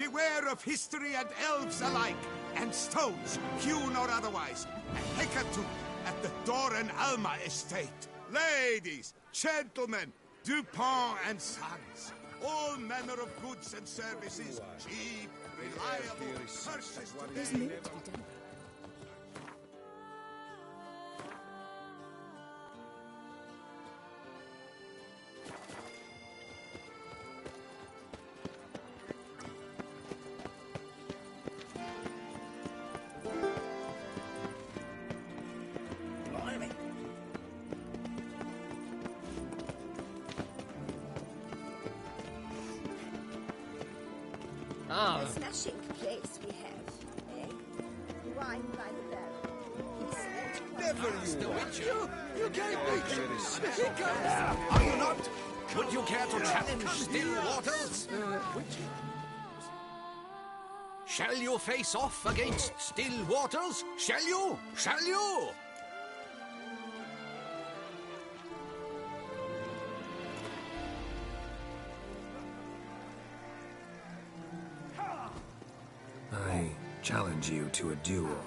beware of history and elves alike, and stones, hewn or otherwise, a hecatomb at the Doran Alma estate. Ladies, gentlemen, Dupont and Sons, all manner of goods and services, cheap, reliable, purchased today. A smashing place we have, eh? Wine by the barrel. Never you want you gave me. He comes. Are you not? Would you care to challenge still waters? Shall you face off against still waters? Shall you? Shall you? I challenge you to a duel.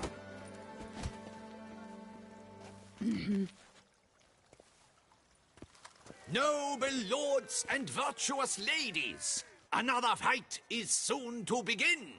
Noble lords and virtuous ladies, another fight is soon to begin.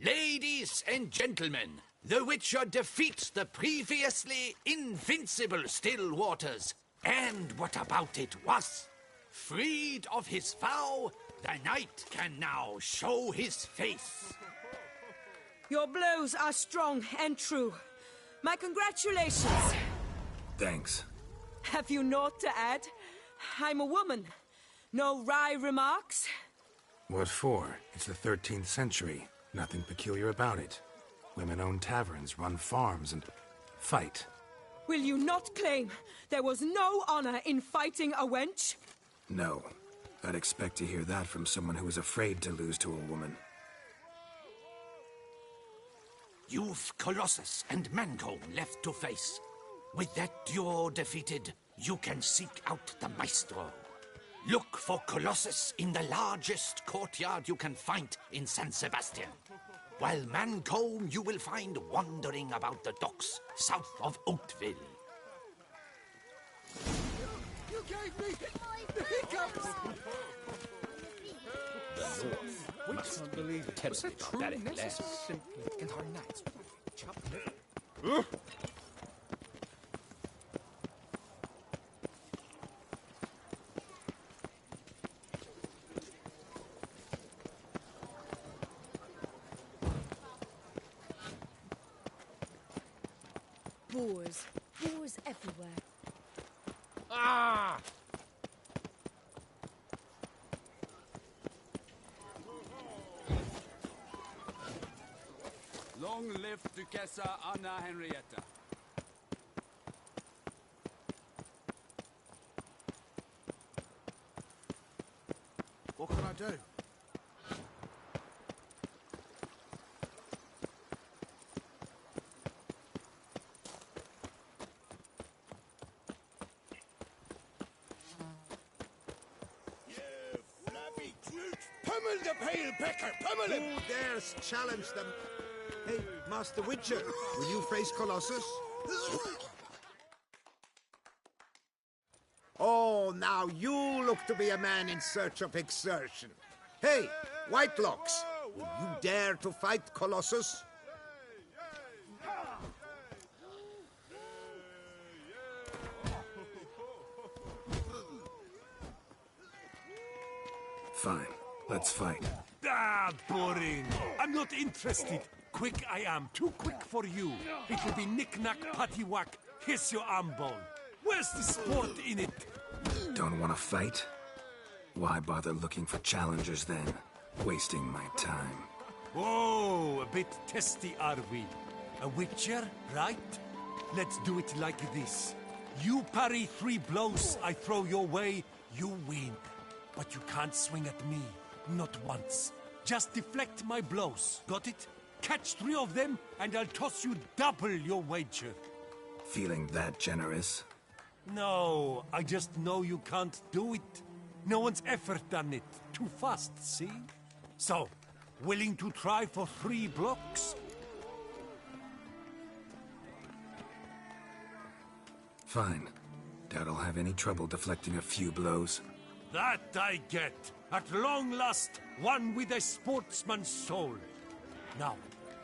Ladies and gentlemen, the Witcher defeats the previously invincible still waters. And what about it was? Freed of his vow, the knight can now show his face. Your blows are strong and true. My congratulations. Thanks. Have you naught to add? I'm a woman. No wry remarks? What for? It's the 13th century. Nothing peculiar about it. Women own taverns, run farms, and fight. Will you not claim there was no honor in fighting a wench? No. I'd expect to hear that from someone who is afraid to lose to a woman. You've Colossus and Mancomb left to face. With that duo defeated, you can seek out the Maestro. Look for Colossus in the largest courtyard you can find in San Sebastian. While Mancomb you will find wandering about the docks south of Oakville. You gave me. He comes. The North must believe terribly barbaric lands. And our knights chop Boars. Boars everywhere. Ah! Long live Duchessa Anna Henrietta. What can I do? Pummel the pale pecker! Pummel him! Who dares challenge them? Hey, Master Witcher, will you face Colossus? Oh, now you look to be a man in search of exertion. Hey, Whitelocks, will you dare to fight Colossus? Fine, let's fight. Ah, boring. I'm not interested. Quick I am, too quick for you. It will be knick-knack, patty-whack. Here's your arm bone. Where's the sport in it? Don't want to fight? Why bother looking for challengers then? Wasting my time. Oh, a bit testy are we? A witcher, right? Let's do it like this. You parry 3 blows I throw your way, you win. But you can't swing at me. Not once. Just deflect my blows. Got it? Catch 3 of them, and I'll toss you double your wager. Feeling that generous? No, I just know you can't do it. No one's ever done it. Too fast, see? So, willing to try for 3 blocks? Fine. Doubt I'll have any trouble deflecting a few blows. That I get. At long last, one with a sportsman's soul. Now,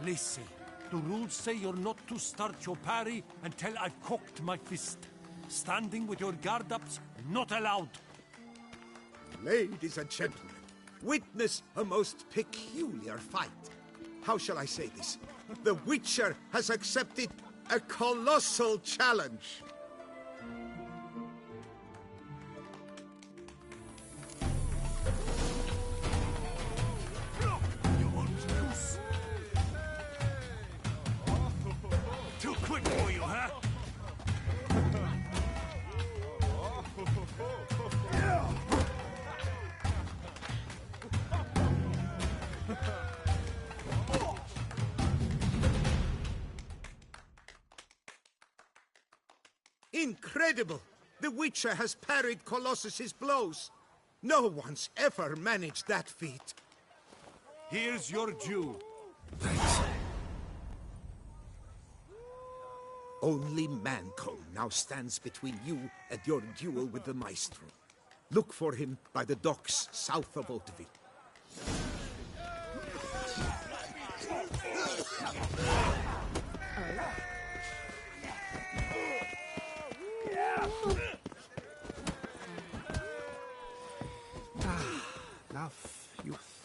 listen. The rules say you're not to start your parry until I've cocked my fist. Standing with your guard-ups, not allowed. Ladies and gentlemen, witness a most peculiar fight. How shall I say this? The Witcher has accepted a colossal challenge. Too quick for you, huh? Incredible! The Witcher has parried Colossus's blows. No one's ever managed that feat. Here's your due. Thanks. Only Mancomb now stands between you and your duel with the Maestro. Look for him by the docks south of Hauteville. Enough, youth.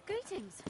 Greetings.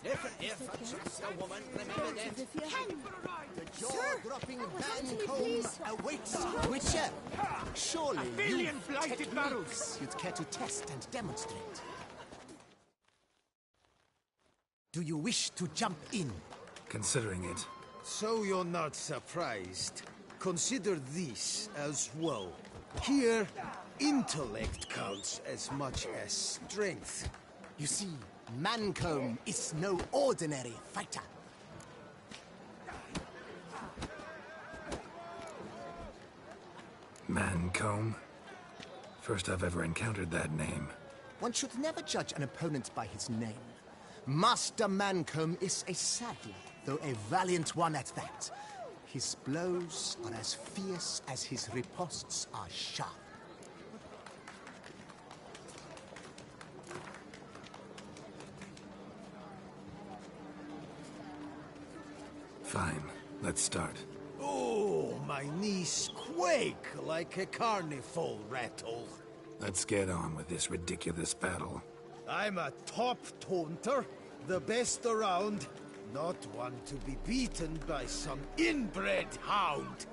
If a woman, remember that. The jaw-dropping Mancomb awaits, Witcher. Surely you blighted barrels. you'd care to test and demonstrate. Do you wish to jump in? Considering it. So you're not surprised. Consider this as well. Here, intellect counts as much as strength. You see, Mancomb is no ordinary fighter. Mancomb? First I've ever encountered that name. One should never judge an opponent by his name. Master Mancomb is a sad lad, though a valiant one at that. His blows are as fierce as his riposts are sharp. Fine. Let's start. Oh, my knees quake like a carnival rattle. Let's get on with this ridiculous battle. I'm a top taunter, the best around. Not one to be beaten by some inbred hound.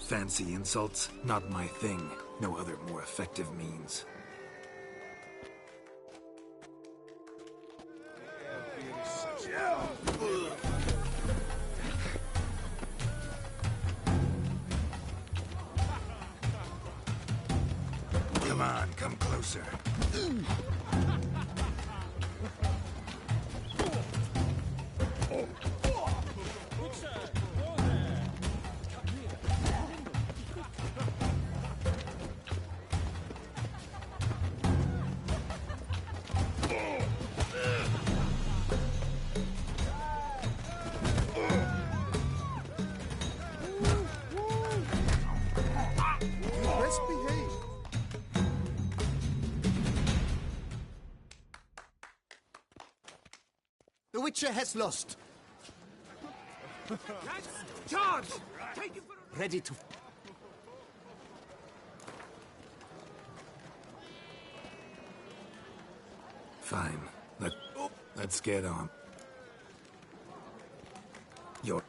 Fancy insults? Not my thing. No other more effective means. Come on, come closer. Best behave. The Witcher has lost. Charge! Take it for Ready to... Fine. Let's get on. Your...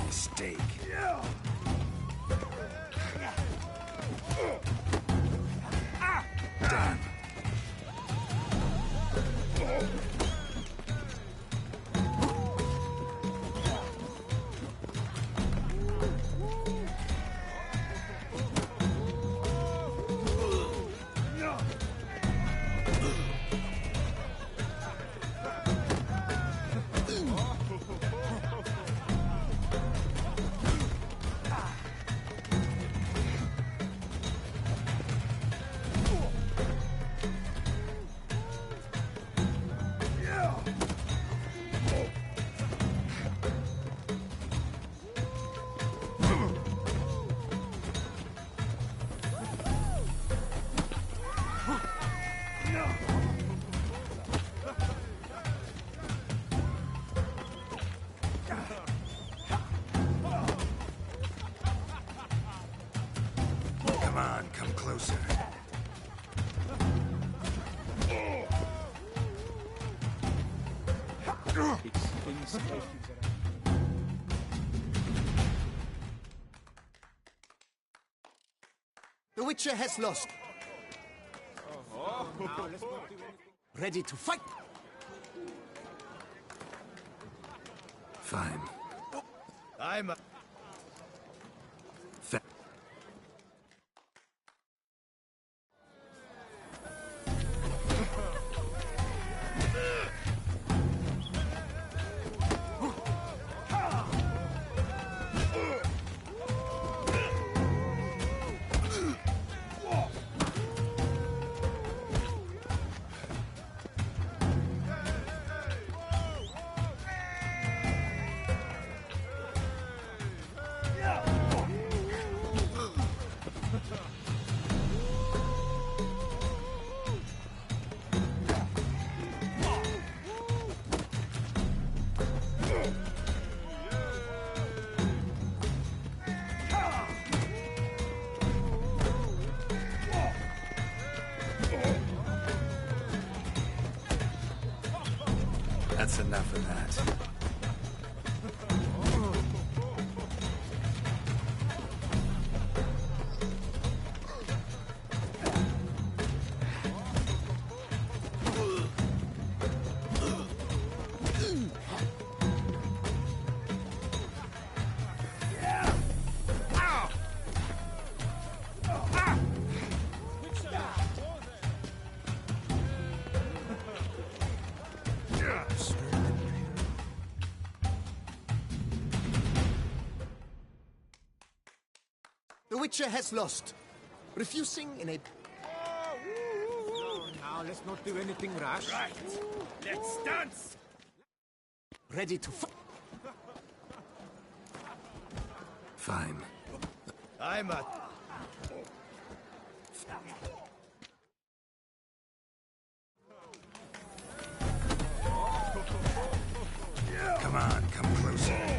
Mistake. Done. Come on, come closer. The Witcher has lost. Ready to fight. Fine. I'm a... Fa- That's enough of that. The Witcher has lost, refusing in a... Now, let's not do anything rash. Right. Let's dance. Ready to fight. Fine. I'm a... Come on, come closer.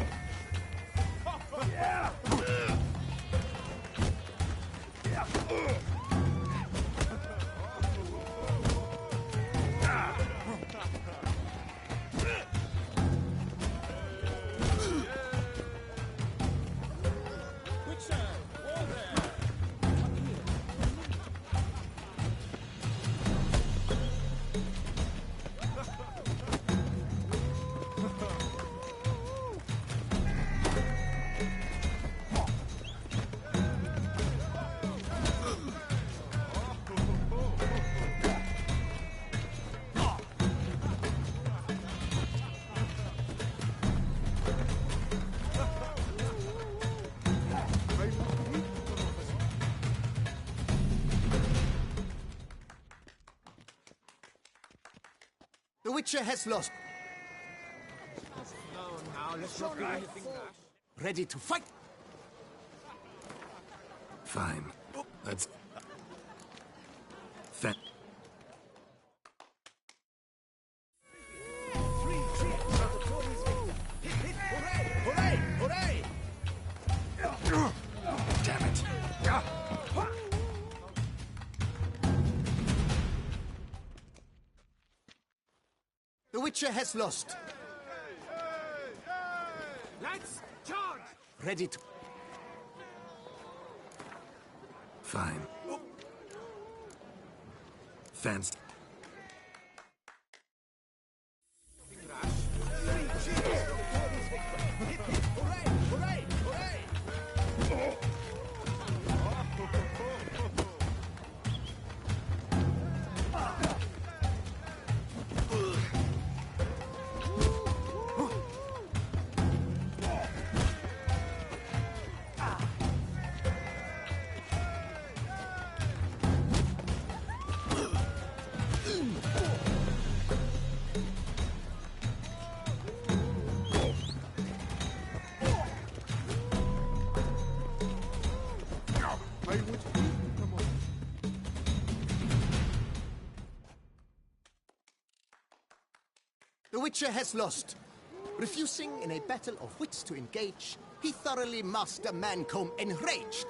The Witcher has lost. No, now, let's not do anything rash. Ready to fight. Fine. Let's... Fen... Hooray! Hooray! Damn it. The Witcher has lost. Let's charge! Ready to... Fine. Fenced. The Witcher has lost. Refusing in a battle of wits to engage, he thoroughly Master Mancomb enraged.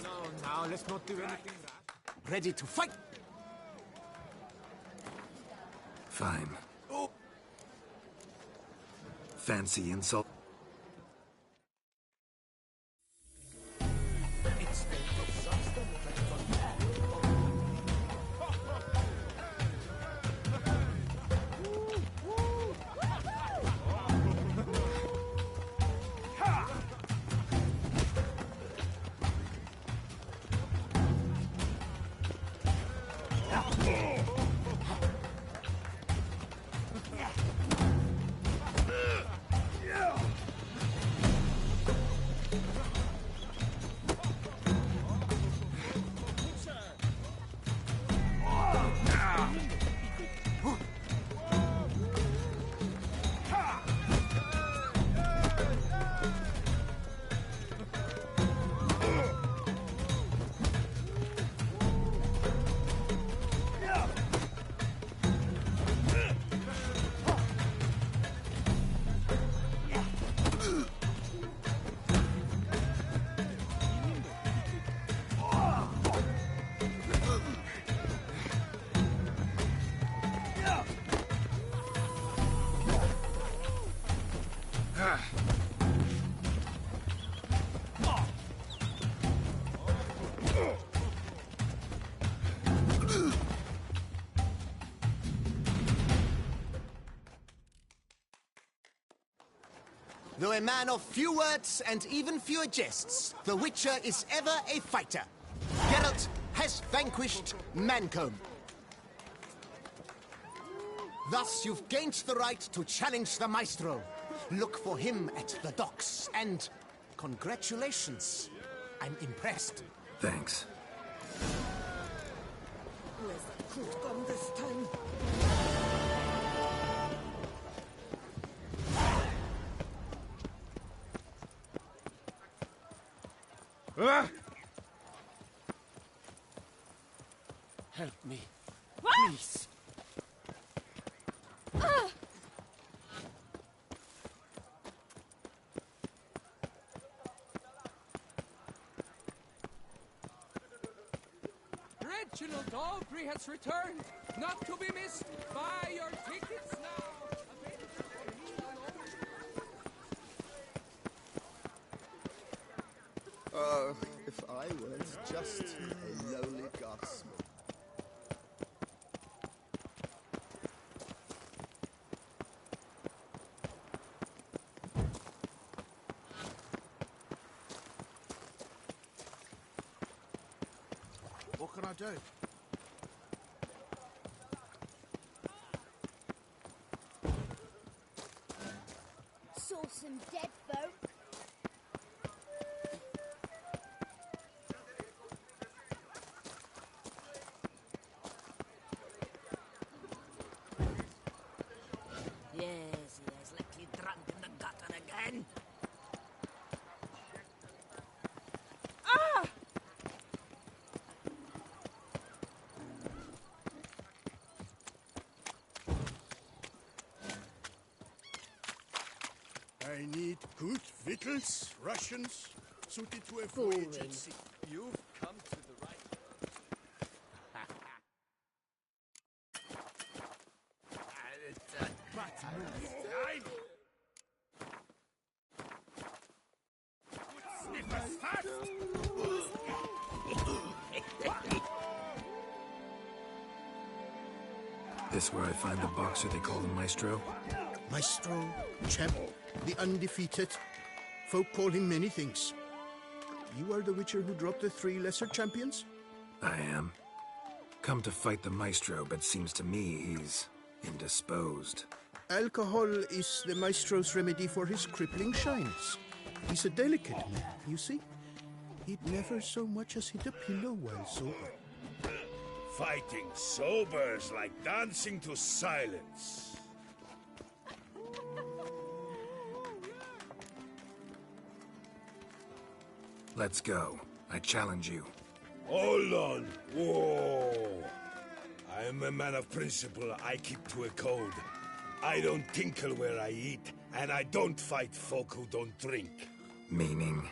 No, now, let's not do anything rash. Ready to fight. Fine. Fancy insult. Though a man of few words and even fewer jests, the Witcher is ever a fighter. Geralt has vanquished Mancomb. Thus, you've gained the right to challenge the Maestro. Look for him at the docks, and Congratulations. I'm impressed. Thanks. Where's the court gone this time? Help me, please. Reginald Aubrey has returned, not to be missed. Buy your tickets now. If I weren't just a lowly guardsman. What can I do? Saw some dead folk. Yes, likely drunk in the gutter again. I need good victuals, rations, suited to a voyage at sea. You've come to the right. This where I find the boxer they call the Maestro? Maestro, champ, the undefeated. Folk call him many things. You are the witcher who dropped the 3 lesser champions? I am. Come to fight the Maestro, but seems to me he's indisposed. Alcohol is the Maestro's remedy for his crippling shyness. He's a delicate man, you see. He'd never so much as hit a pillow while sober. Fighting sober is like dancing to silence. Let's go. I challenge you. Hold on. Whoa. I am a man of principle. I keep to a code. I don't tinkle where I eat, and I don't fight folk who don't drink. Meaning?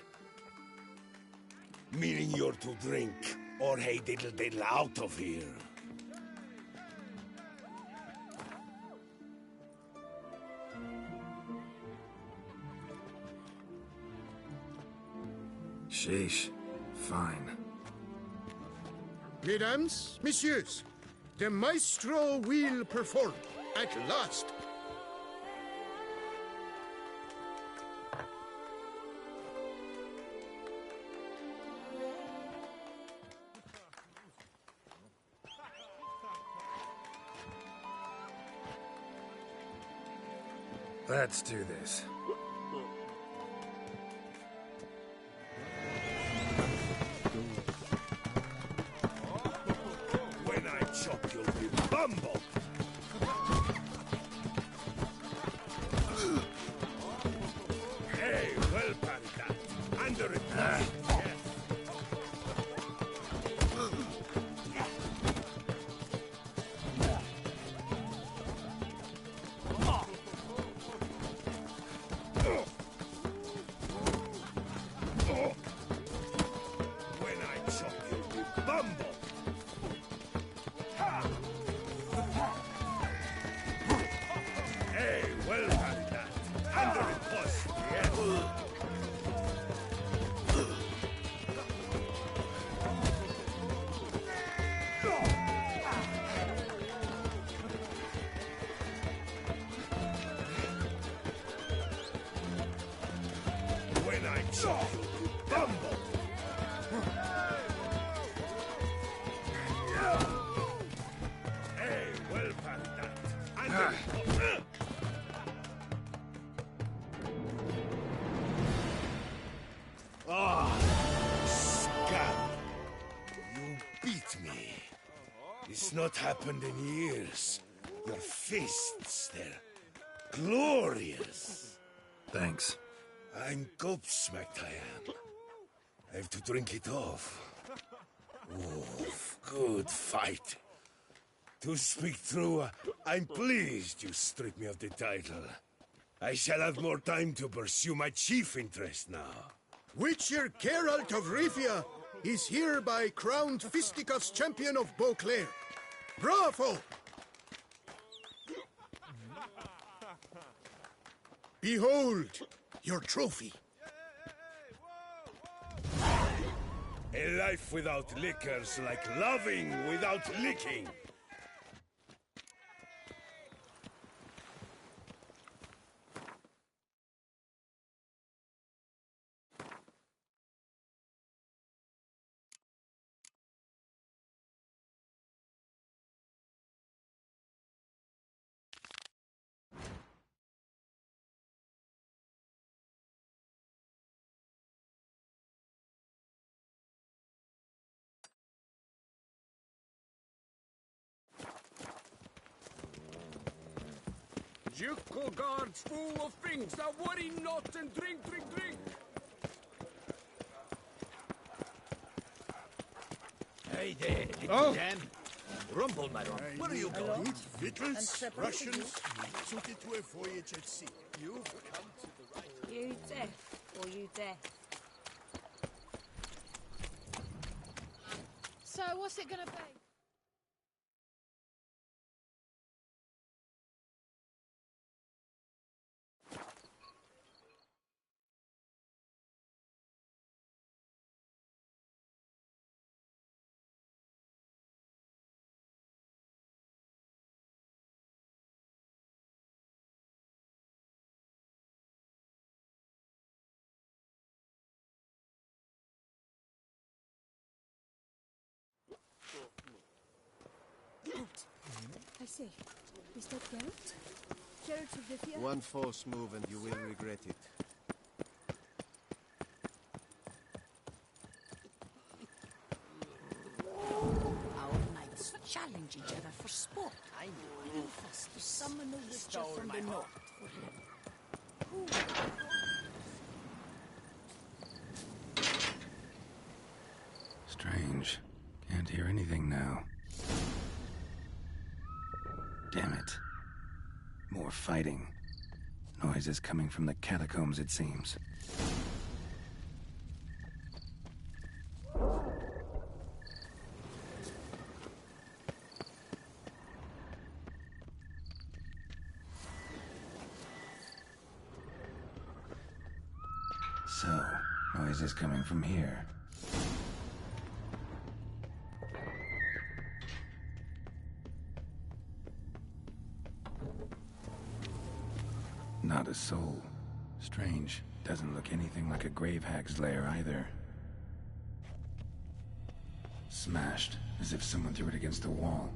Meaning you're to drink, or hey diddle diddle out of here. Sheesh. Fine. Mesdames, messieurs, the Maestro will perform at last. Let's do this. When I chop, you'll be bumbled. Hey, well parried that. Under it. Yes. When I chop, you'll be bumbled. Hey, well parried that. Under it, boss. Yes. When I chop, you'll be bumbled. Hey, well parried that. Under it, boss. It's not happened in years. Your fists, they're glorious. Thanks. I'm gobsmacked, I am. I have to drink it off. Oof, good fight. To speak true, I'm pleased you stripped me of the title. I shall have more time to pursue my chief interest now. Witcher Geralt of Rivia is hereby crowned fisticuffs champion of Beauclair. Bravo! Behold, your trophy. A life without liquor's like loving without licking. Ducal guards full of things that worry not and drink, drink, drink. Hey there, little damn. Rumble, my rumble. Where are you going? Victuals, Russians, suited to a voyage at sea. You've come to the right. You deaf, or you deaf? So, what's it gonna be? I see. Is that Geralt? Geralt of Rivia? One false move and you will regret it. Our knights challenge each other for sport. I know. First, to summon a witcher from the north for help. Strange. Can't hear anything now. Damn it. More fighting. Noises coming from the catacombs, it seems. So, noises coming from here. Not a soul. Strange. Doesn't look anything like a grave hag's lair either. Smashed, as if someone threw it against the wall.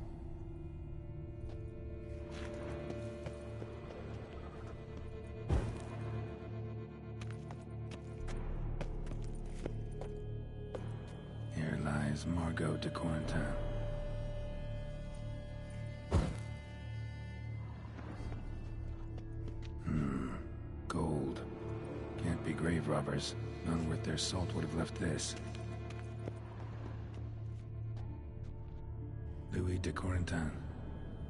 Here lies Margot de Corentin. Gold. Can't be grave robbers. None worth their salt would have left this. Louis de Corentin.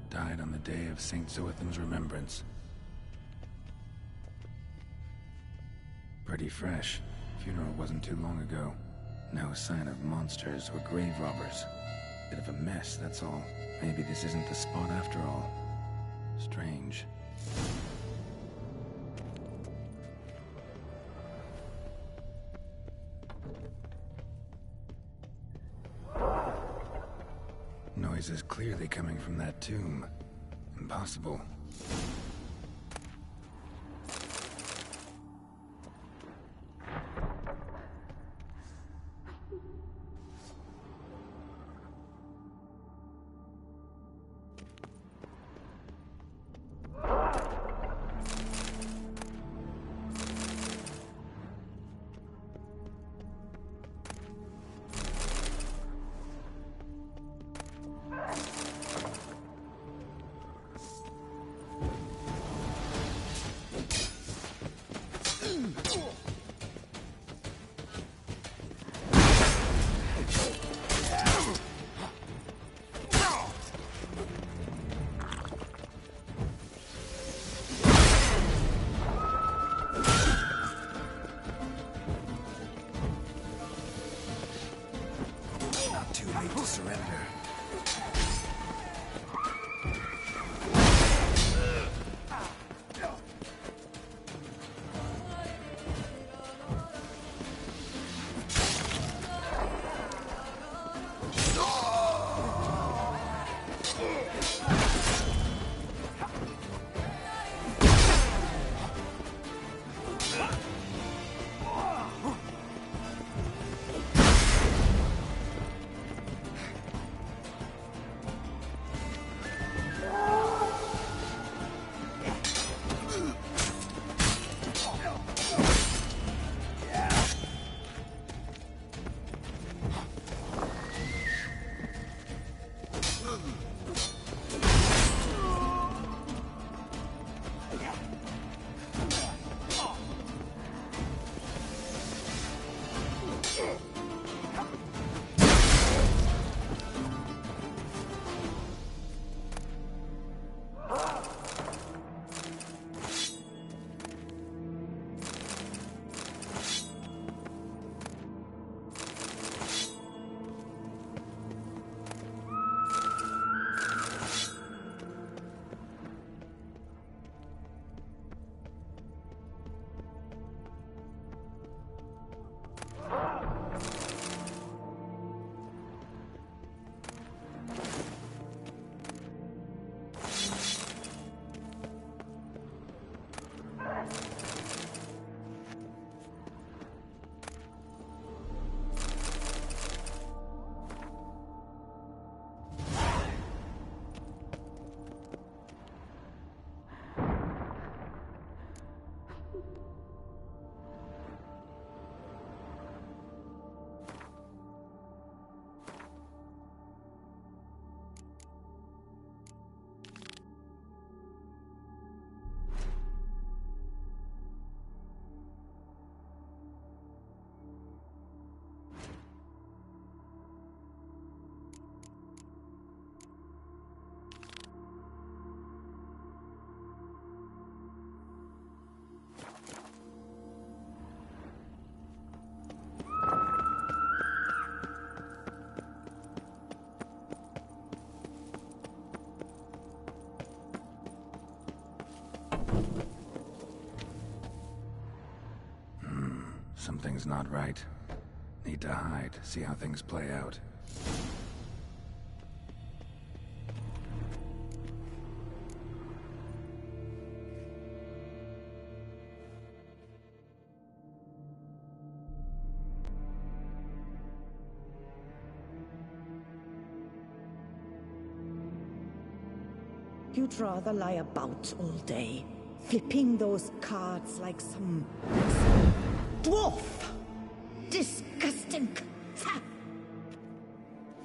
Died on the day of St. Zoethan's remembrance. Pretty fresh. Funeral wasn't too long ago. No sign of monsters or grave robbers. Bit of a mess, that's all. Maybe this isn't the spot after all. Strange. Noise is clearly coming from that tomb. Impossible. surrender. Something's not right. Need to hide, see how things play out. You'd rather lie about all day, flipping those cards like some dwarf! Disgusting!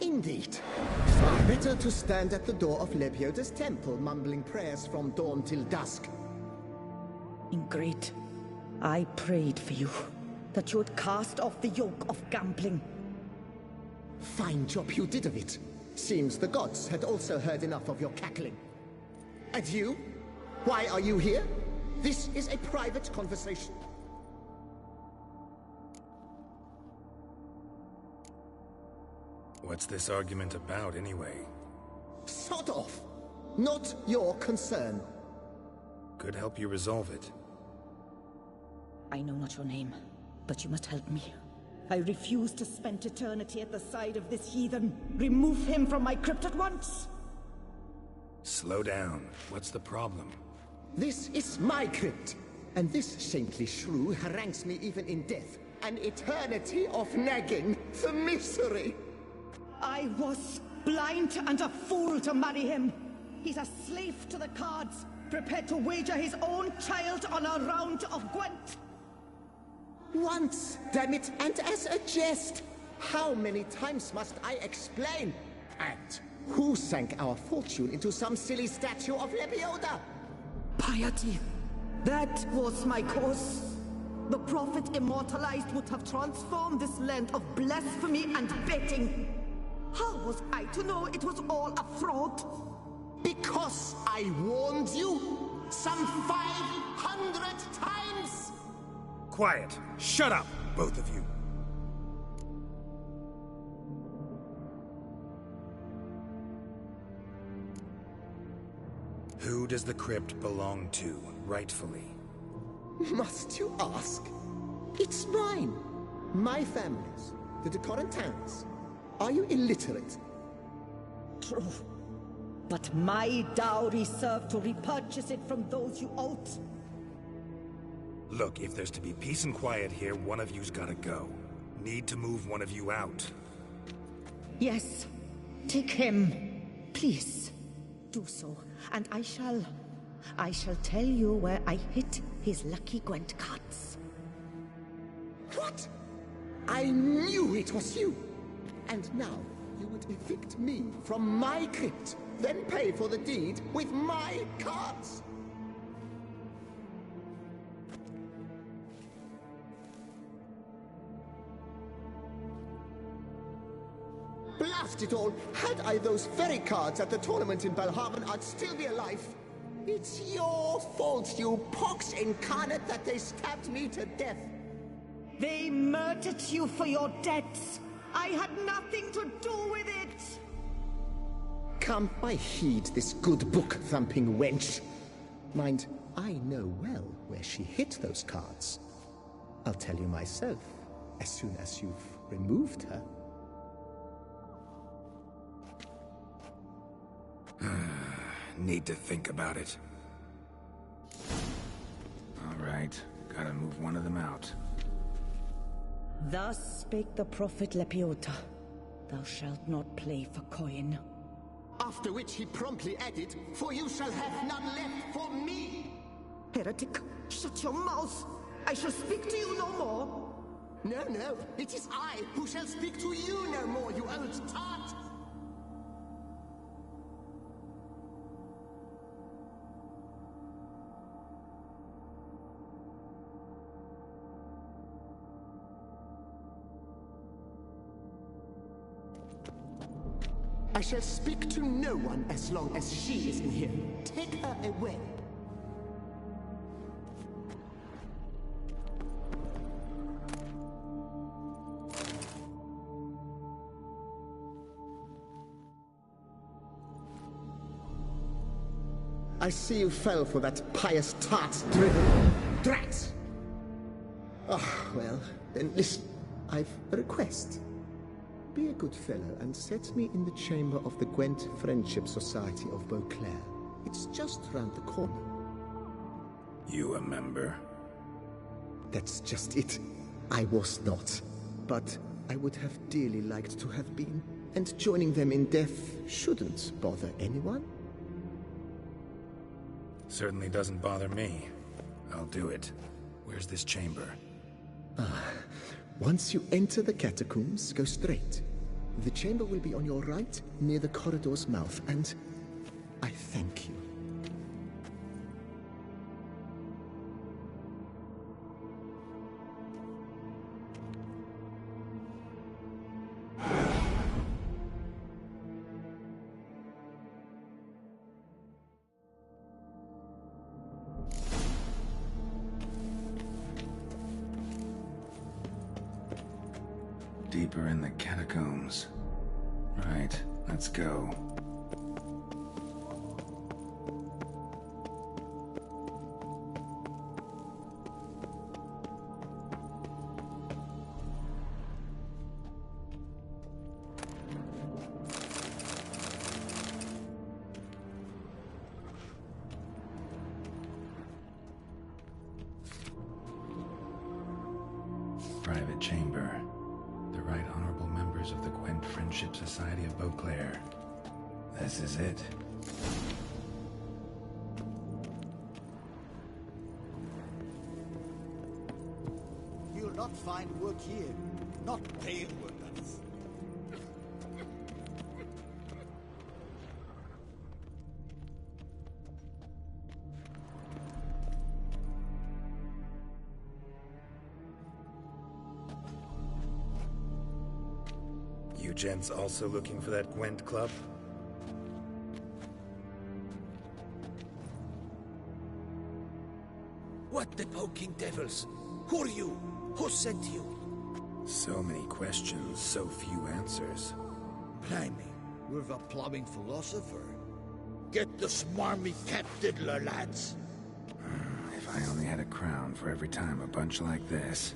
Indeed. Far better to stand at the door of Lebioda's temple, mumbling prayers from dawn till dusk. Ingrid, I prayed for you, that you would cast off the yoke of gambling. Fine job you did of it. Seems the gods had also heard enough of your cackling. And you? Why are you here? This is a private conversation. What's this argument about, anyway? Sod off! Not your concern. Could help you resolve it. I know not your name, but you must help me. I refuse to spend eternity at the side of this heathen. Remove him from my crypt at once! Slow down. What's the problem? This is my crypt, and this saintly shrew harangues me even in death. An eternity of nagging, the misery! I was blind and a fool to marry him. He's a slave to the cards, prepared to wager his own child on a round of Gwent. Once, damn it, and as a jest! How many times must I explain? And who sank our fortune into some silly statue of Lebioda? Piety. That was my cause. The prophet immortalized would have transformed this land of blasphemy and betting. How was I to know it was all a fraud? Because I warned you some 500 times! Quiet. Shut up, both of you. Who does the crypt belong to, rightfully? Must you ask? It's mine. My family's. The Decorantans. Are you illiterate? True. But my dowry served to repurchase it from those you owed. Look, if there's to be peace and quiet here, one of you's gotta go. Need to move one of you out. Yes. Take him. Please. Do so. And I shall tell you where I hid his lucky Gwent cards. What? I knew it was you! And now, you would evict me from my crypt, then pay for the deed with my cards! Blast it all! Had I those very cards at the tournament in Belhaven, I'd still be alive. It's your fault, you pox incarnate, that they stabbed me to death. They murdered you for your debts. I had nothing to do with it. Come, I heed this good book-thumping wench. Mind, I know well where she hid those cards. I'll tell you myself, as soon as you've removed her. Need to think about it. Alright, gotta move one of them out. Thus spake the prophet Lepiota. Thou shalt not play for coin. After which he promptly added, "For you shall have none left for me!" Heretic, shut your mouth! I shall speak to you no more! No, no, it is I who shall speak to you no more, you old tart! I shall speak to no one as long as she is in here. Take her away. I see you fell for that pious tart's drivel. Drat! Oh, well, then listen. I've a request. Be a good fellow and set me in the chamber of the Gwent Friendship Society of Beauclair. It's just round the corner. You a member? That's just it. I was not. But I would have dearly liked to have been. And joining them in death shouldn't bother anyone. Certainly doesn't bother me. I'll do it. Where's this chamber? Once you enter the catacombs, go straight. The chamber will be on your right, near the corridor's mouth, and I thank you. Deeper in the catacombs. Right, let's go. Private chamber. The Right Honorable members of the Gwent Friendship Society of Beauclair. This is it. You'll not find work here. Not pale workers. You gents also looking for that Gwent club? What the poking devils? Who are you? Who sent you? So many questions, so few answers. Blimey, we're the plumbing philosopher. Get the smarmy cat diddler, lads. If I only had a crown for every time a bunch like this.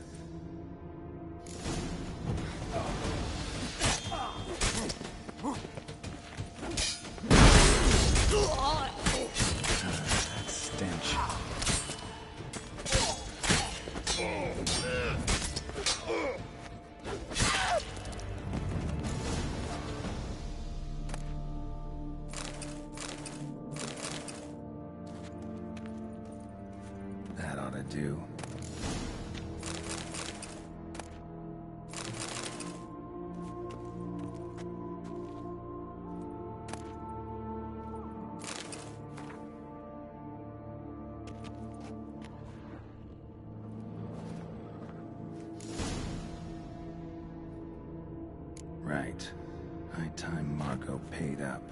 That stench. That ought to do. Right. High time Margot paid up.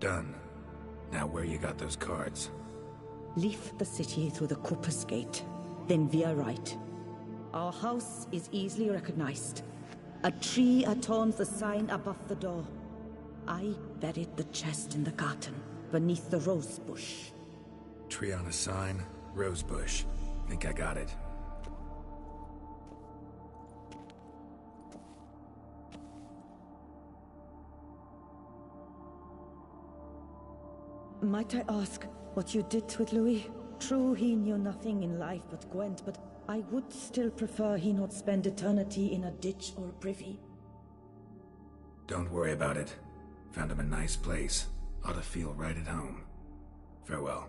Done. Now where you got those cards? Leave the city through the Corpus Gate, then veer right. Our house is easily recognized. A tree adorns the sign above the door. I buried the chest in the garden, beneath the rose bush. Tree on a sign, rose bush. Think I got it. Might I ask what you did with Louis? True, he knew nothing in life but Gwent, but I would still prefer he not spend eternity in a ditch or a privy. Don't worry about it. Found him a nice place. Ought to feel right at home. Farewell.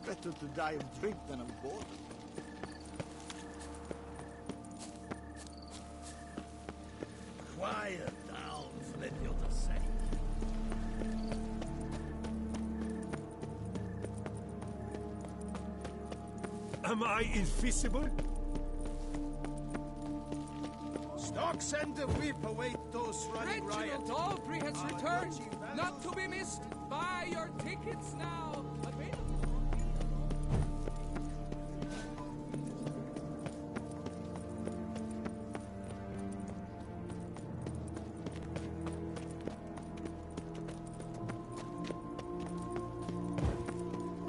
Better to die of drink than of boredom. Quiet down, for let the others say. Am I invisible? Stocks and the whip await those running riot. Reginald Aubrey has returned, not to be missed. Buy your tickets now. Available.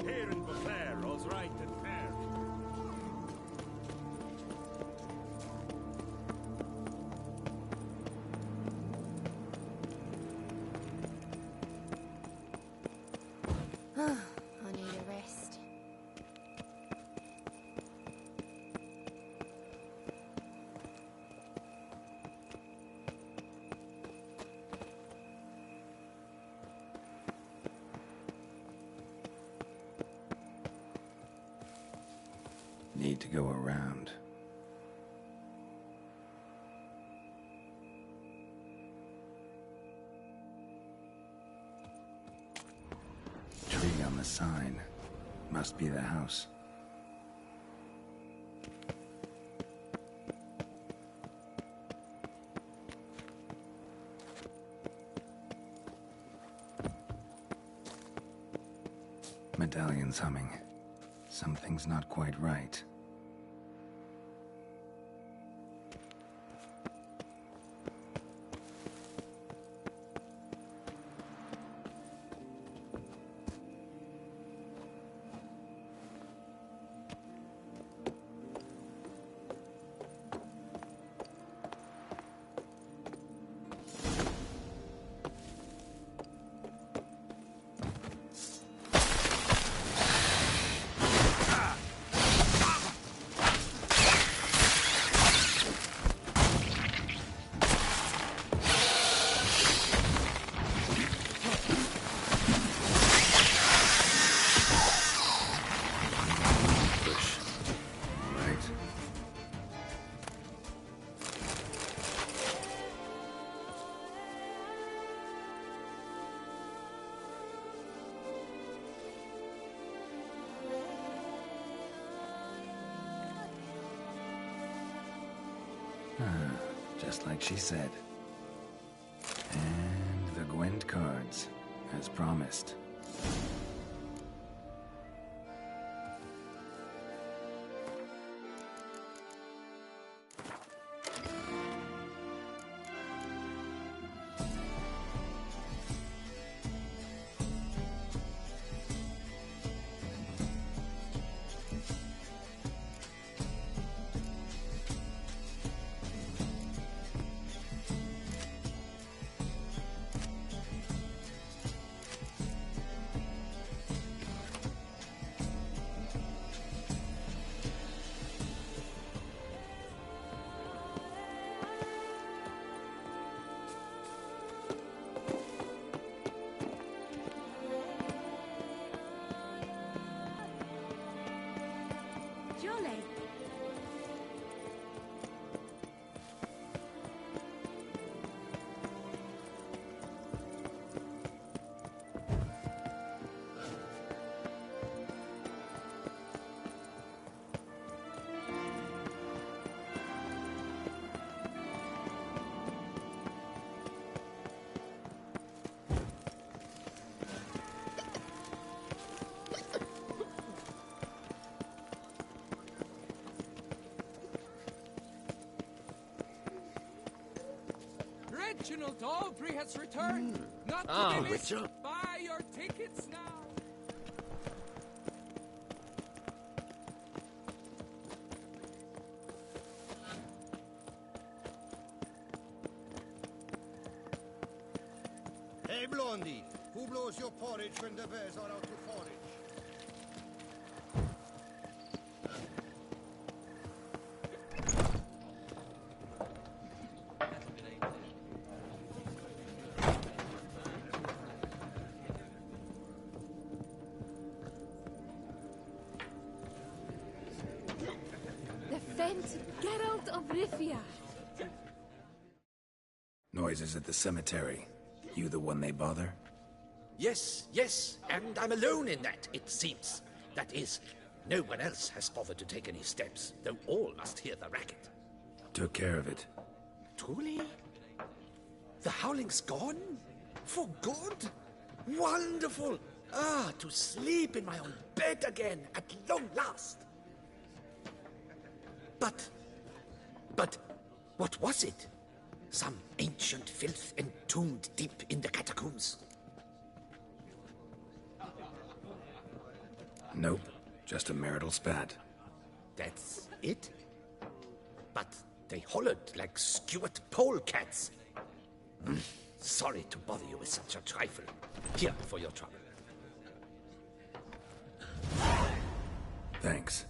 Here in Beauclair, all's right and fair. I need a rest. Need to go around. Tree on the sign. Must be the house. Medallion's humming. Something's not quite right. just like she said. And the Gwent cards, as promised. Jolly. Reginald Aubrey has returned. Not to be missed. Buy your tickets now. Hey, Blondie, who blows your porridge when the bears are out to forage? Geralt of Rivia. Noises at the cemetery. You the one they bother? Yes, yes, and I'm alone in that, it seems. That is, no one else has bothered to take any steps, though all must hear the racket. Took care of it. Truly? The howling's gone? For good? Wonderful! Ah, to sleep in my own bed again, at long last. But, what was it? Some ancient filth entombed deep in the catacombs? Nope, just a marital spat. That's it? But they hollered like Stuart polecats. Sorry to bother you with such a trifle. Here for your trouble. Thanks.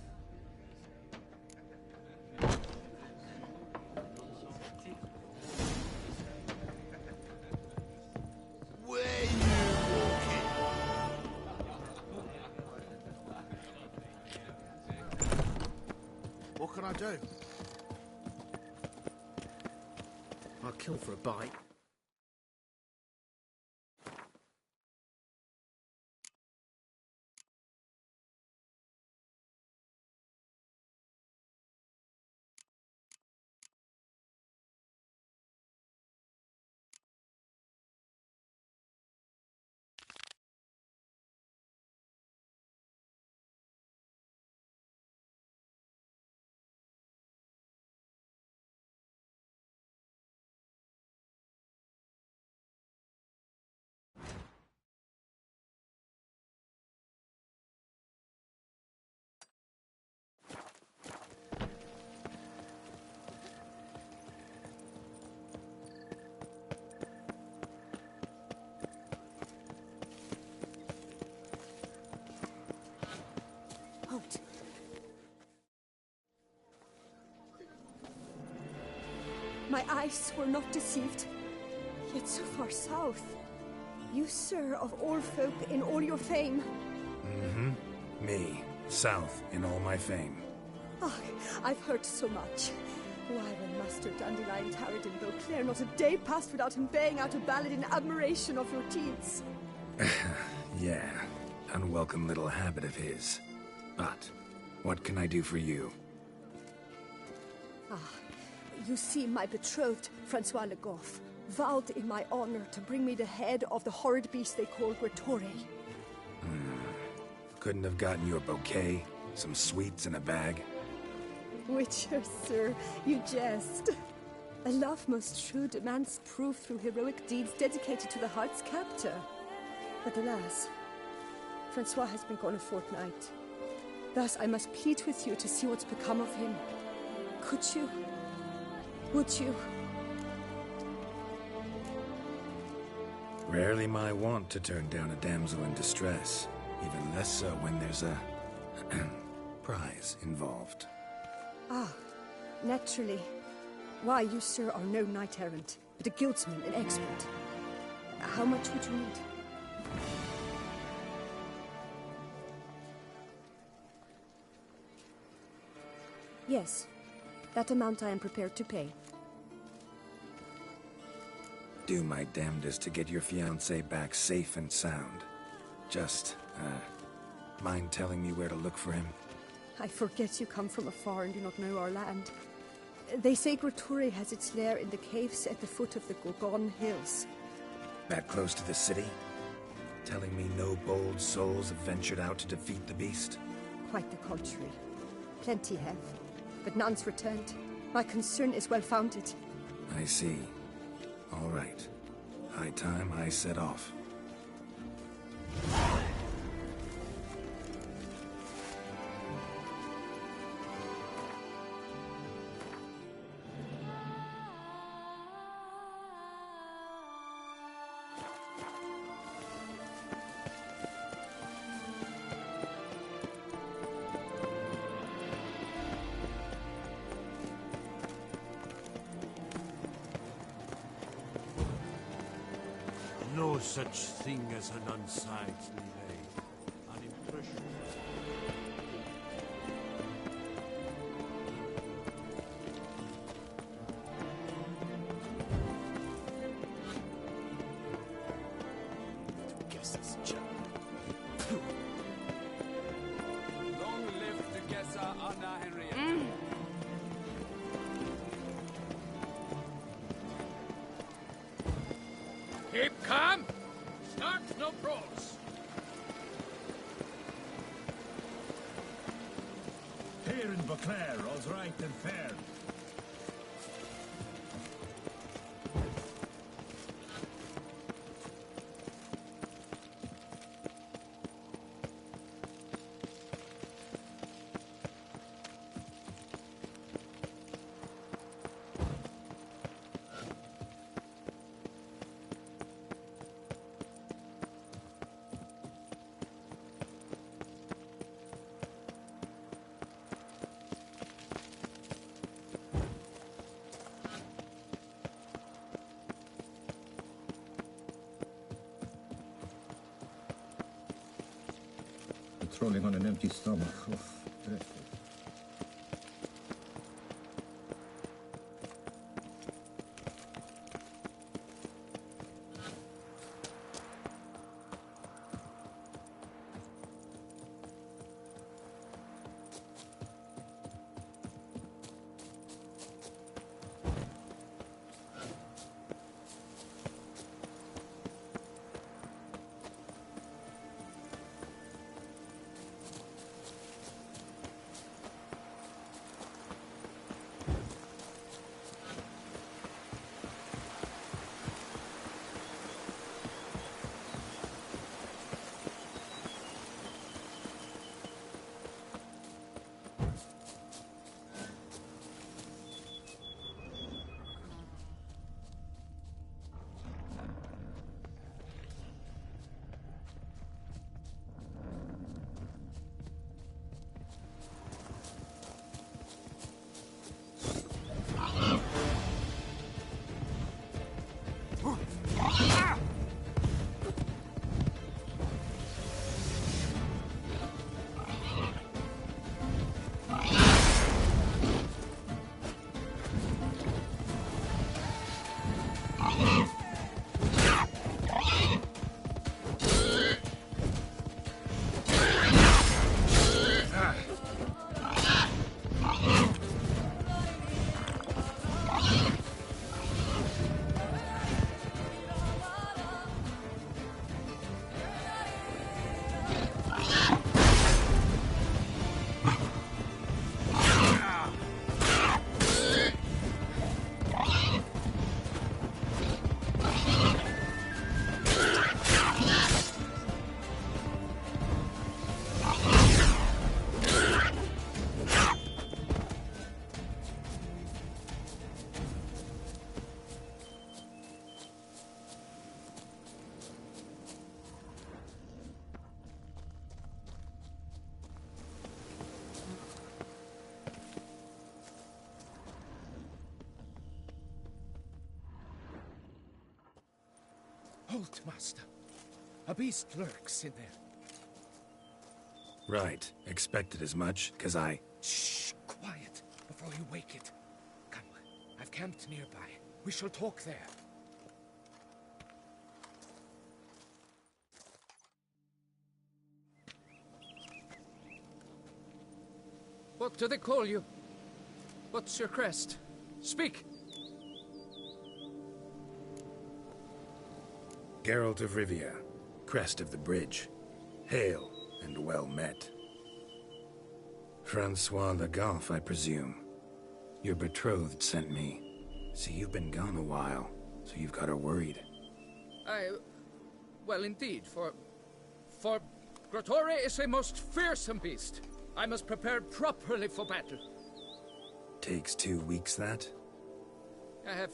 What can I do? I'll kill for a bite. Halt. My eyes were not deceived, yet so far south. You, sir, of all folk in all your fame. Me, south in all my fame. Ah, I've heard so much. Why, when Master Dandelion tarried in Beauclair, not a day passed without him baying out a ballad in admiration of your deeds. Yeah, unwelcome little habit of his. But, what can I do for you? You see, my betrothed, Francois Le Goff, vowed in my honor to bring me the head of the horrid beast they call Gretore. Couldn't have gotten you a bouquet, some sweets in a bag? Witcher, sir, you jest. A love most true demands proof through heroic deeds dedicated to the heart's captor. But alas, Francois has been gone a fortnight. Thus I must plead with you to see what's become of him. Could you? Would you? Rarely my wont to turn down a damsel in distress. Even less so when there's a prize involved. Ah, naturally. Why, you, sir, are no knight-errant, but a guildsman, an expert. How much would you need? Yes, that amount I am prepared to pay. Do my damnedest to get your fiancé back safe and sound. Just, mind telling me where to look for him? I forget you come from afar and do not know our land. They say Gretore has its lair in the caves at the foot of the Gorgon Hills. That close to the city? Telling me no bold souls have ventured out to defeat the beast? Quite the contrary. Plenty have, but none's returned. My concern is well-founded. I see. All right. High time I set off. No such thing as an unsightly lady. An impression. Guesses, Joe. Long live the Gessa Anna Henrietta. Keep calm. Start no brawls. Here in Beauclair, all's right and fair. Patrolling on an empty stomach. Oof, dreadful. Halt, master. A beast lurks in there. Right. Expected as much, 'cause I... Shh! Quiet, before you wake it. Come, I've camped nearby. We shall talk there. What do they call you? What's your crest? Speak! Geralt of Rivia, crest of the bridge. Hail, and well met. Francois Le Goff, I presume. Your betrothed sent me. See, you've been gone a while, so you've got her worried. Well, indeed, for Grotore is a most fearsome beast. I must prepare properly for battle. Takes 2 weeks, that? I have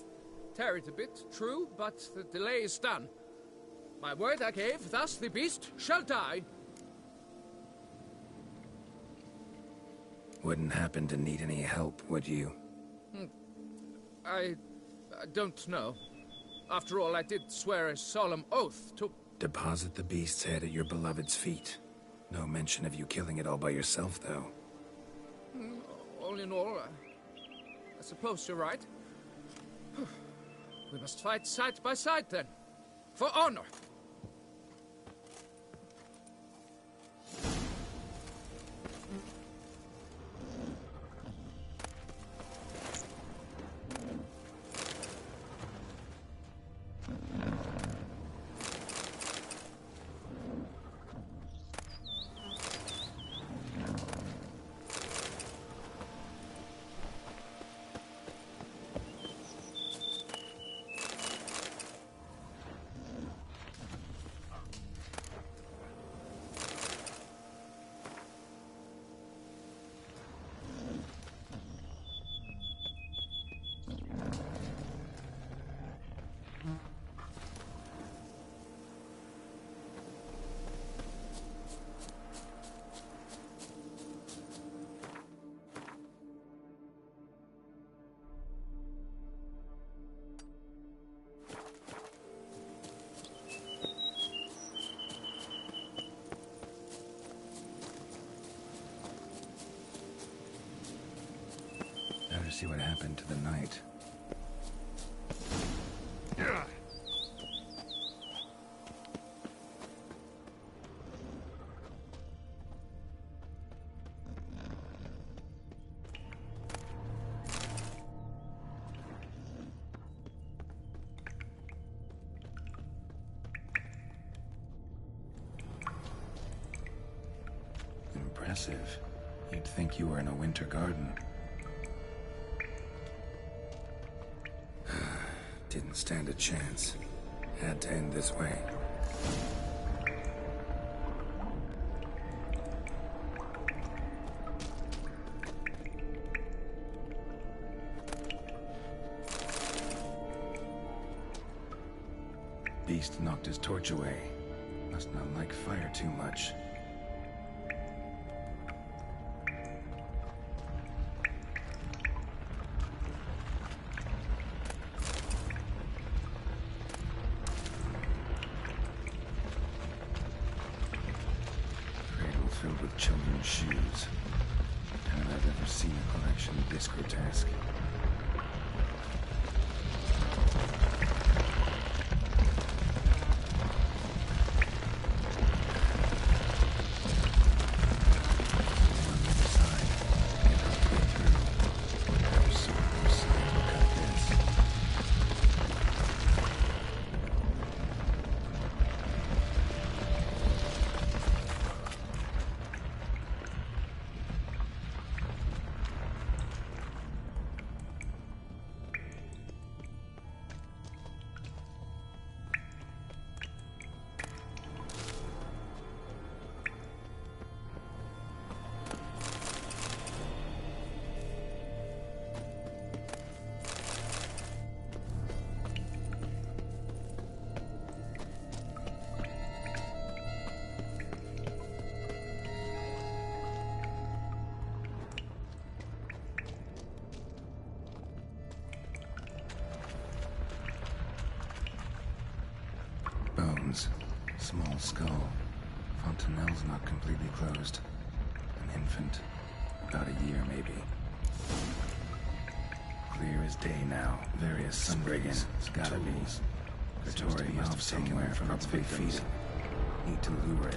tarried a bit, true, but the delay is done. My word I gave, thus the beast shall die. Wouldn't happen to need any help, would you? I don't know. After all, I did swear a solemn oath to... Deposit the beast's head at your beloved's feet. No mention of you killing it all by yourself, though. All in all, I suppose you're right. We must fight side by side, then. For honor! See what happened to the knight. Impressive. You'd think you were in a winter garden. Didn't stand a chance. Had to end this way. Beast knocked his torch away. Must not like fire too much. Filled with children's shoes. And I've ever seen a collection this grotesque. Small skull. Fontanelle's not completely closed. An infant. About a year, maybe. Clear as day now. Various sunbrigging. It's gotta be. Vittori must have taken her from its victims. Need to lure it.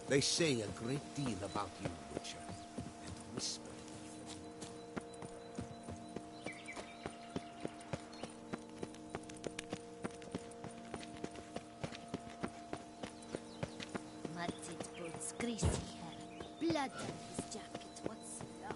They say a great deal about you, Witcher, and whisper even. Martit boots, greasy hair, blood on his jacket. What's love?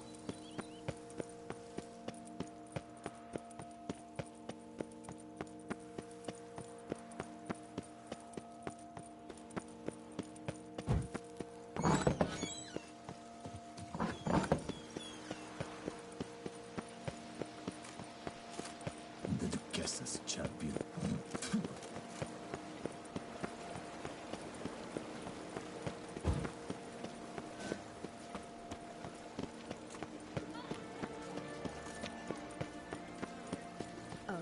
The Duchess's champion. Oh?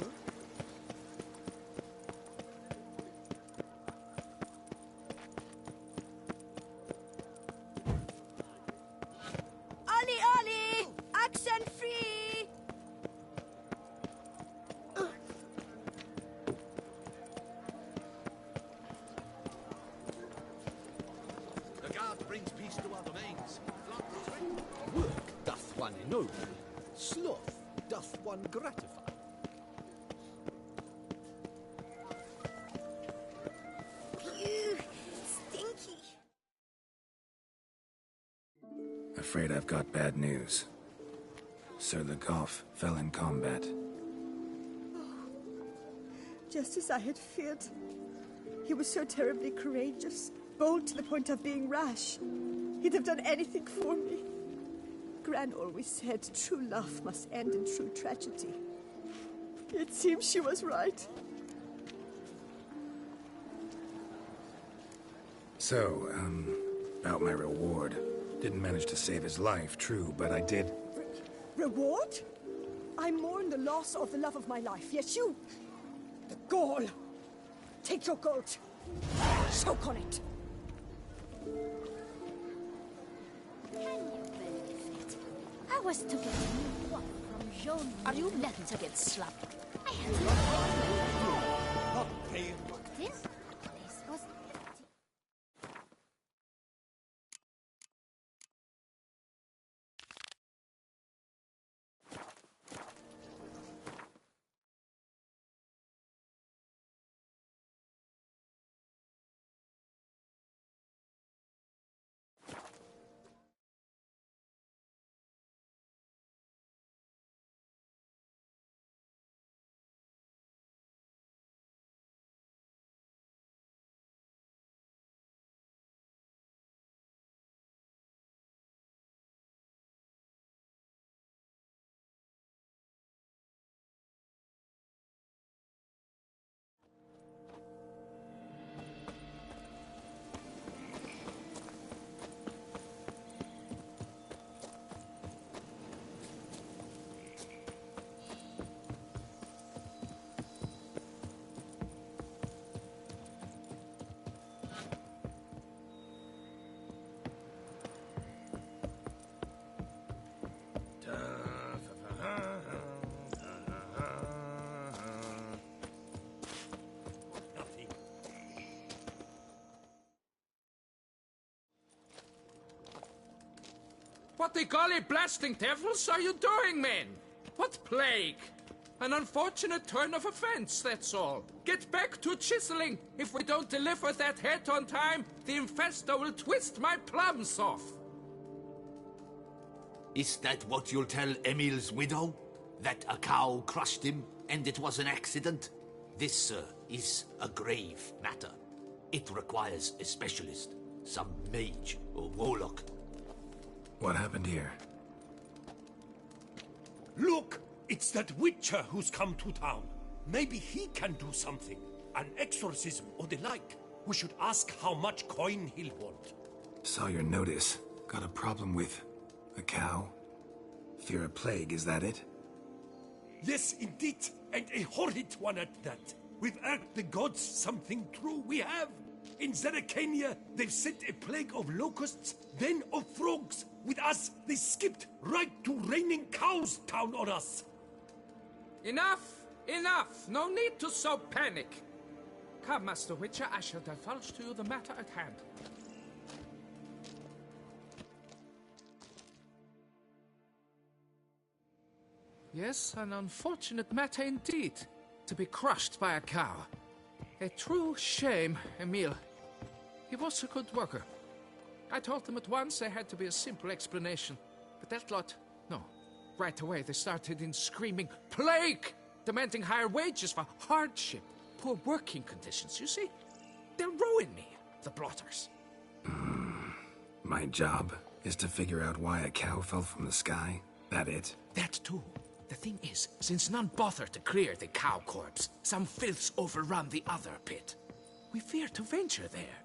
Ollie, Ollie! Accent free! The guard brings peace to our domains. Work doth one ennoble, sloth doth one gratify. Phew, stinky. Afraid I've got bad news. Sir Legoff fell in combat. Just as I had feared. He was so terribly courageous, bold to the point of being rash. He'd have done anything for me. Gran always said true love must end in true tragedy. It seems she was right. So, about my reward. Didn't manage to save his life, true, but I did. Reward? I mourn the loss of the love of my life, yet you... The gall! Take your gold. Choke on it. Can you believe it? I was to get a new one from Jean. Are you left to get slapped? I had to Not paying. this. This was empty. What the golly blasting devils are you doing, men? What plague? An unfortunate turn of offense, that's all. Get back to chiseling. If we don't deliver that head on time, the infestor will twist my plums off. Is that what you'll tell Emil's widow? That a cow crushed him and it was an accident? This, sir, is a grave matter. It requires a specialist, some mage or warlock. What happened here? Look! It's that Witcher who's come to town. Maybe he can do something. An exorcism or the like. We should ask how much coin he'll want. Saw your notice. Got a problem with a cow? Fear a plague, is that it? Yes, indeed. And a horrid one at that. We've earned the gods something true, we have. In Zeracania, they've sent a plague of locusts, then of frogs. With us, they skipped right to raining cows down on us. Enough! Enough! No need to so panic. Come, Master Witcher, I shall divulge to you the matter at hand. Yes, an unfortunate matter indeed, to be crushed by a cow. A true shame, Emil. He was a good worker. I told them at once there had to be a simple explanation. But that lot, no. Right away they started in screaming, "Plague!" Demanding higher wages for hardship, poor working conditions, you see? They'll ruin me, the blotters. My job is to figure out why a cow fell from the sky? That it? That too. The thing is, since none bother to clear the cow corpse, some filths overrun the other pit. We fear to venture there.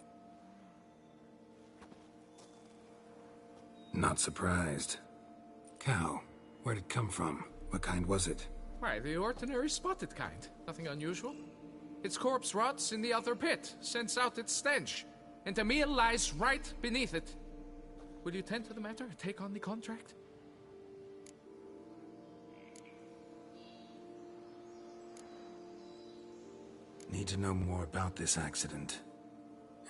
Not surprised. Cow, where'd it come from? What kind was it? Why, the ordinary spotted kind. Nothing unusual. Its corpse rots in the other pit, sends out its stench, and Emil lies right beneath it. Will you tend to the matter, take on the contract? Need to know more about this accident.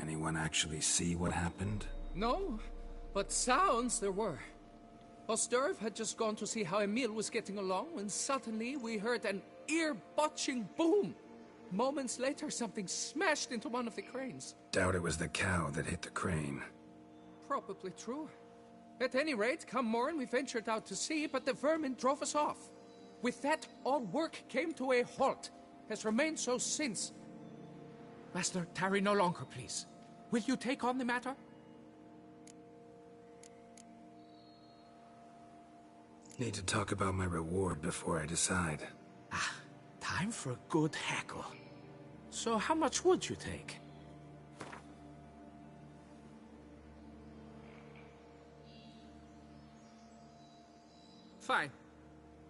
Anyone actually see what happened? No, but sounds there were. Osterv had just gone to see how Emil was getting along when suddenly we heard an ear-botching boom. Moments later, something smashed into one of the cranes. Doubt it was the cow that hit the crane. Probably true. At any rate, come morn we ventured out to sea, but the vermin drove us off. With that, all work came to a halt. Has remained so since. Master, tarry no longer, please. Will you take on the matter? Need to talk about my reward before I decide. Time for a good hackle. So how much would you take? Fine.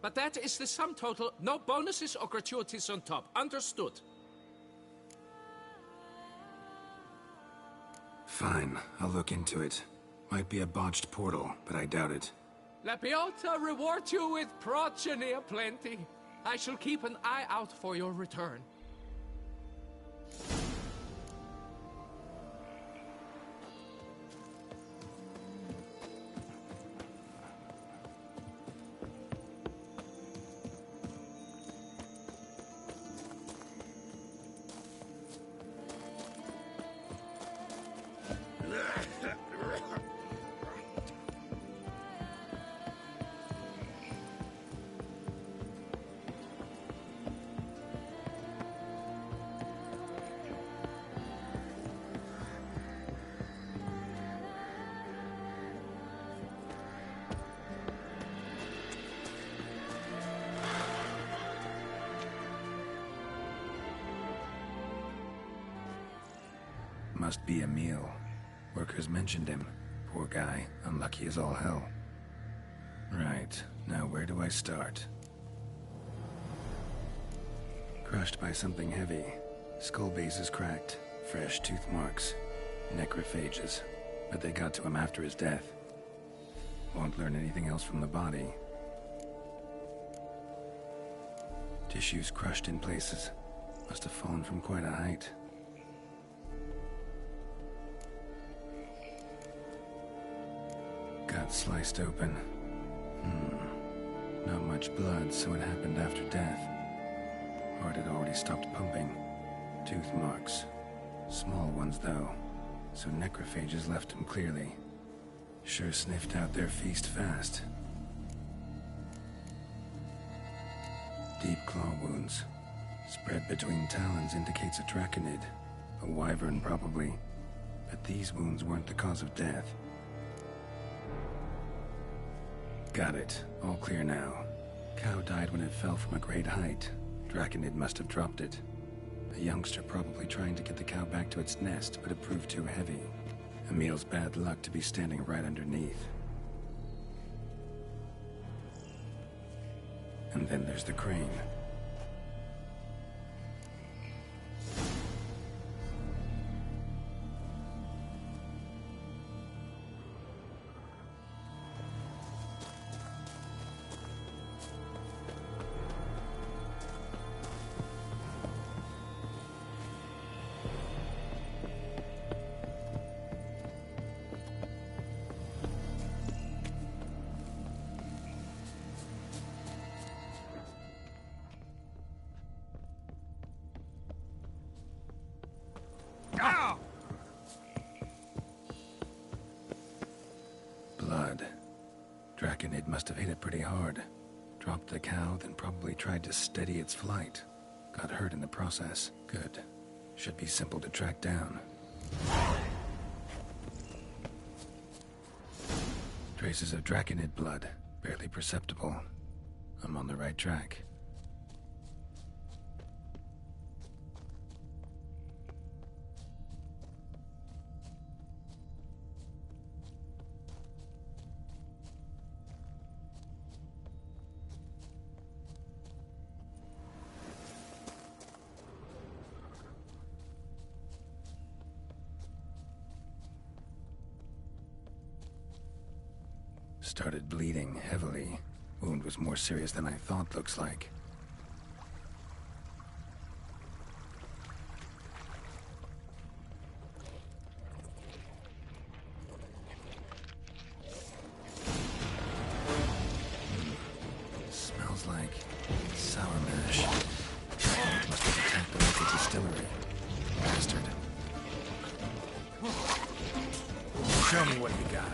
But that is the sum total, no bonuses or gratuities on top. Understood? Fine, I'll look into it. Might be a botched portal, but I doubt it. La Piota reward you with progeny aplenty. I shall keep an eye out for your return. Must be Emil. Workers mentioned him. Poor guy, unlucky as all hell. Right, now where do I start? Crushed by something heavy. Skull base is cracked. Fresh tooth marks. Necrophages. But they got to him after his death. Won't learn anything else from the body. Tissues crushed in places. Must have fallen from quite a height. Gut sliced open. Not much blood, so it happened after death. Heart had already stopped pumping. Tooth marks. Small ones, though. So necrophages left him clearly. Sure sniffed out their feast fast. Deep claw wounds. Spread between talons indicates a draconid. A wyvern, probably. But these wounds weren't the cause of death. Got it. All clear now. Cow died when it fell from a great height. Draconid must have dropped it. A youngster probably trying to get the cow back to its nest, but it proved too heavy. Emil's bad luck to be standing right underneath. And then there's the crane. must have hit it pretty hard. Dropped the cow, then probably tried to steady its flight. Got hurt in the process. Good. Should be simple to track down. Traces of draconid blood. Barely perceptible. I'm on the right track. Started bleeding heavily. Wound was more serious than I thought, looks like. Smells like sour mash. Must have attacked the local distillery. Bastard. Show me what you got.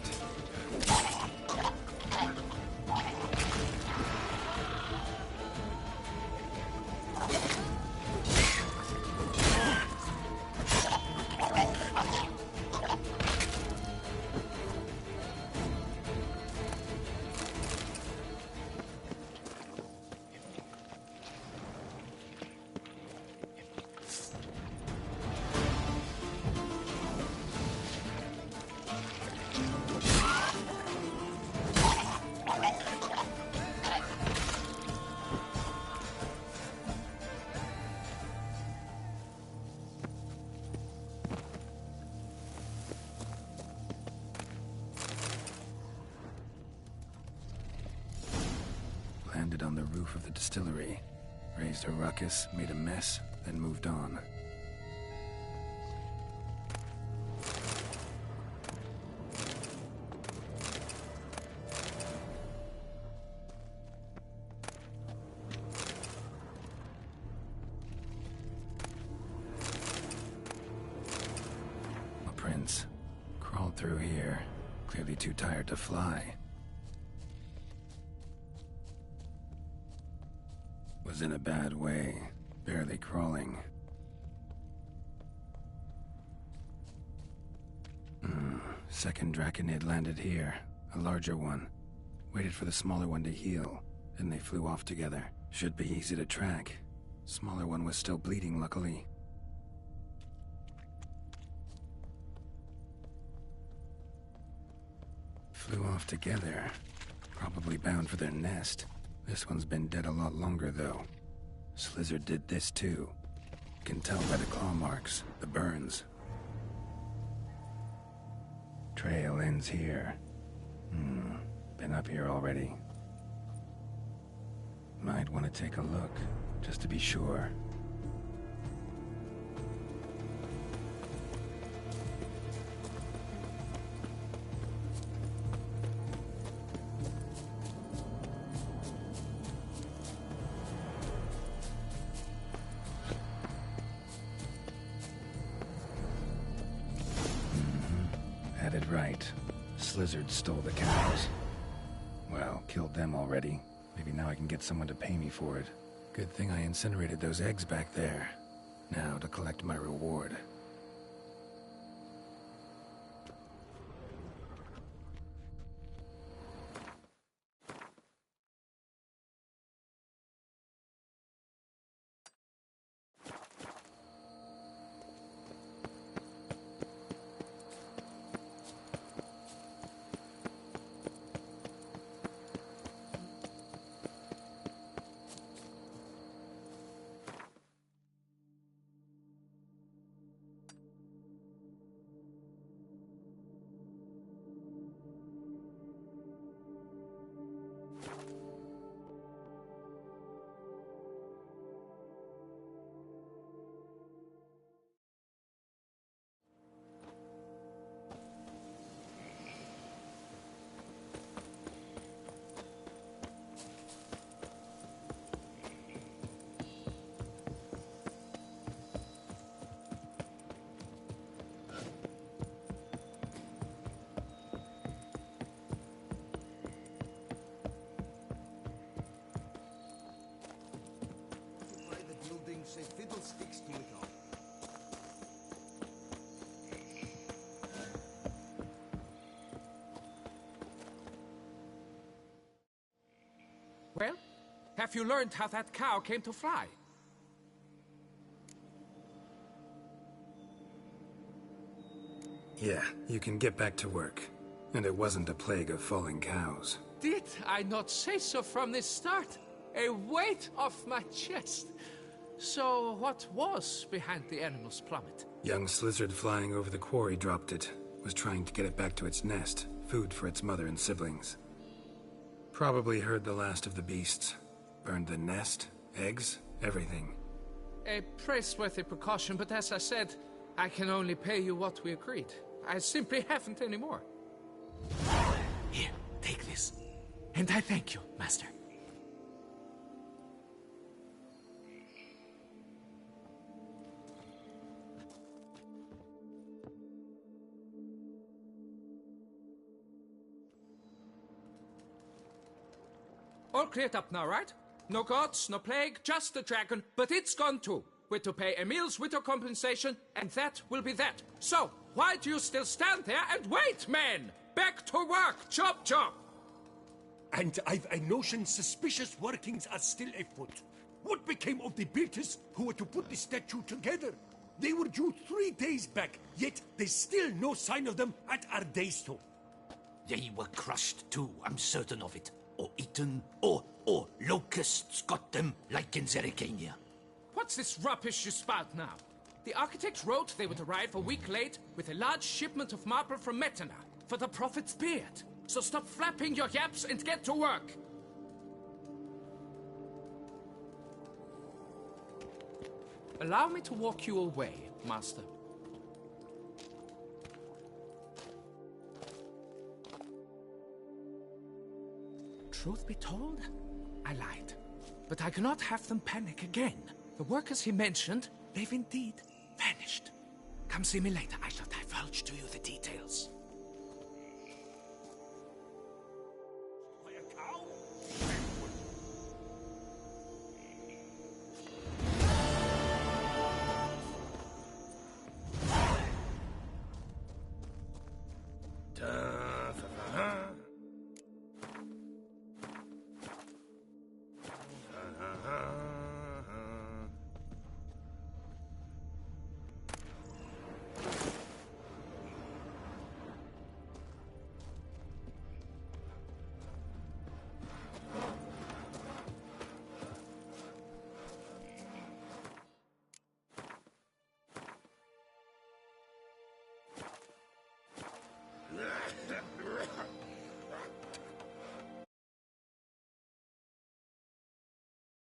Landed on the roof of the distillery. Raised a ruckus, made a mess, then moved on. A prince. Crawled through here. Clearly too tired to fly. Was in a bad way, barely crawling. Second draconid landed here, a larger one. Waited for the smaller one to heal, then they flew off together. Should be easy to track. Smaller one was still bleeding, luckily. Flew off together, probably bound for their nest. This one's been dead a lot longer, though. Slizzard did this, too. Can tell by the claw marks, the burns. Trail ends here. Been up here already. Might want to take a look, just to be sure. Had it right. Slizzard stole the cows. Well, killed them already. Maybe now I can get someone to pay me for it. Good thing I incinerated those eggs back there. Now to collect my reward. say fiddlesticks to it all. Well, have you learned how that cow came to fly? Yeah, you can get back to work. And it wasn't a plague of falling cows. Did I not say so from the start? A weight off my chest. So what was behind the animal's plummet? Young lizard flying over the quarry dropped it. Was trying to get it back to its nest. Food for its mother and siblings. Probably heard the last of the beasts. Burned the nest, eggs, everything. A praiseworthy precaution, but as I said, I can only pay you what we agreed. I simply haven't any more. Here, take this. And I thank you, Master. All cleared up now, right? No gods, no plague, just the dragon, but it's gone too. We're to pay Emil's widow compensation, and that will be that. So, why do you still stand there and wait, men? Back to work, chop chop! And I've a notion suspicious workings are still afoot. What became of the builders who were to put the statue together? They were due 3 days back, yet there's still no sign of them at our daystone. They were crushed too, I'm certain of it. Or eaten, or locusts got them, like in Zerikania. What's this rubbish you spout now? The architects wrote they would arrive a week late with a large shipment of marble from Metana for the prophet's beard. So stop flapping your yaps and get to work. Allow me to walk you away, Master. Truth be told, I lied. But I cannot have them panic again. The workers he mentioned, they've indeed vanished. Come see me later. I shall divulge to you the details.